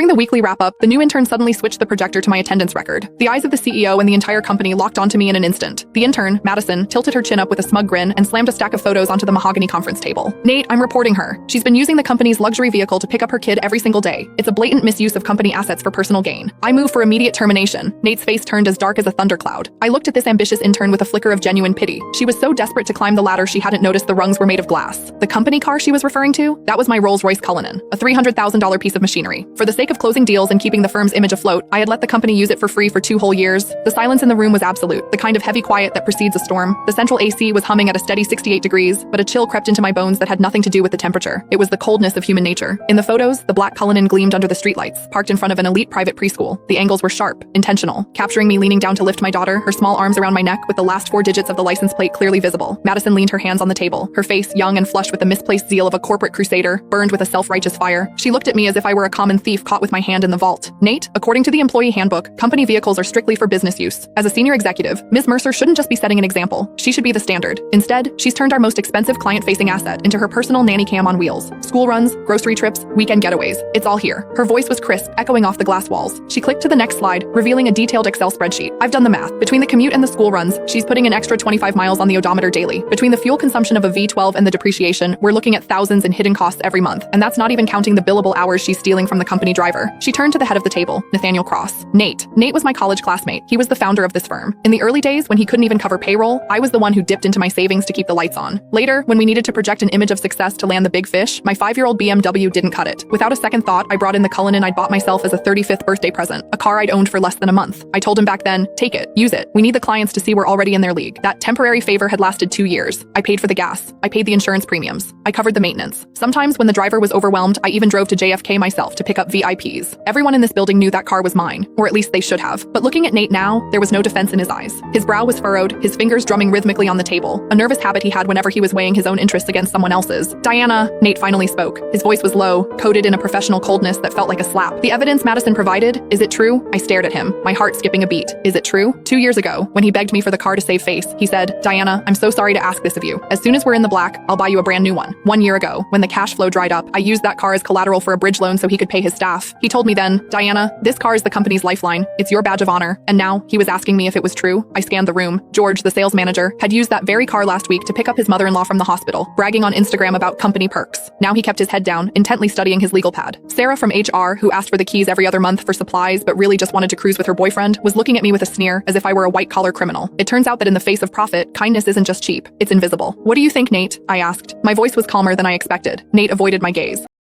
During the weekly wrap-up, the new intern suddenly switched the projector to my attendance record. The eyes of the CEO and the entire company locked onto me in an instant. The intern, Madison, tilted her chin up with a smug grin and slammed a stack of photos onto the mahogany conference table. "Nate, I'm reporting her. She's been using the company's luxury vehicle to pick up her kid every single day. It's a blatant misuse of company assets for personal gain. I move for immediate termination." Nate's face turned as dark as a thundercloud. I looked at this ambitious intern with a flicker of genuine pity. She was so desperate to climb the ladder she hadn't noticed the rungs were made of glass. The company car she was referring to? That was my Rolls-Royce Cullinan, a $300,000 piece of machinery. For the sake of closing deals and keeping the firm's image afloat, I had let the company use it for free for 2 whole years. The silence in the room was absolute, the kind of heavy quiet that precedes a storm. The central AC was humming at a steady 68 degrees, but a chill crept into my bones that had nothing to do with the temperature. It was the coldness of human nature. In the photos, the black Cullinan gleamed under the streetlights, parked in front of an elite private preschool. The angles were sharp, intentional, capturing me leaning down to lift my daughter, her small arms around my neck with the last 4 digits of the license plate clearly visible. Madison leaned her hands on the table, her face, young and flushed with the misplaced zeal of a corporate crusader, burned with a self-righteous fire. She looked at me as if I were a common thief caught with my hand in the vault. "Nate, according to the employee handbook, company vehicles are strictly for business use. As a senior executive, Ms. Mercer shouldn't just be setting an example. She should be the standard. Instead, she's turned our most expensive client-facing asset into her personal nanny cam on wheels. School runs, grocery trips, weekend getaways. It's all here." Her voice was crisp, echoing off the glass walls. She clicked to the next slide, revealing a detailed Excel spreadsheet. "I've done the math. Between the commute and the school runs, she's putting an extra 25 miles on the odometer daily. Between the fuel consumption of a V12 and the depreciation, we're looking at thousands in hidden costs every month. And that's not even counting the billable hours she's stealing from the company driver." She turned to the head of the table, Nathaniel Cross. Nate was my college classmate. He was the founder of this firm. In the early days, when he couldn't even cover payroll, I was the one who dipped into my savings to keep the lights on. Later, when we needed to project an image of success to land the big fish, my 5-year-old BMW didn't cut it. Without a second thought, I brought in the Cullinan I'd bought myself as a 35th birthday present, a car I'd owned for less than a month. I told him back then, "Take it, use it. We need the clients to see we're already in their league." That temporary favor had lasted 2 years. I paid for the gas. I paid the insurance premiums. I covered the maintenance. Sometimes when the driver was overwhelmed, I even drove to JFK myself to pick up VIPs. Everyone in this building knew that car was mine, or at least they should have. But looking at Nate now, there was no defense in his eyes. His brow was furrowed, his fingers drumming rhythmically on the table, a nervous habit he had whenever he was weighing his own interests against someone else's. "Diana," Nate finally spoke. His voice was low, coated in a professional coldness that felt like a slap. "The evidence Madison provided, is it true?" I stared at him, my heart skipping a beat. "Is it true?" 2 years ago, when he begged me for the car to save face, he said, "Diana, I'm so sorry to ask this of you. As soon as we're in the black, I'll buy you a brand new one." 1 year ago, when the cash flow dried up, I used that car as collateral for a bridge loan so he could pay his staff. He told me then, "Diana, this car is the company's lifeline. It's your badge of honor." And now, he was asking me if it was true. I scanned the room. George, the sales manager, had used that very car last week to pick up his mother-in-law from the hospital, bragging on Instagram about company perks. Now he kept his head down, intently studying his legal pad. Sarah from HR, who asked for the keys every other month for supplies but really just wanted to cruise with her boyfriend, was looking at me with a sneer, as if I were a white-collar criminal. It turns out that in the face of profit, kindness isn't just cheap, it's invisible. "What do you think, Nate?" I asked. My voice was calmer than I expected. Nate avoided my gaze.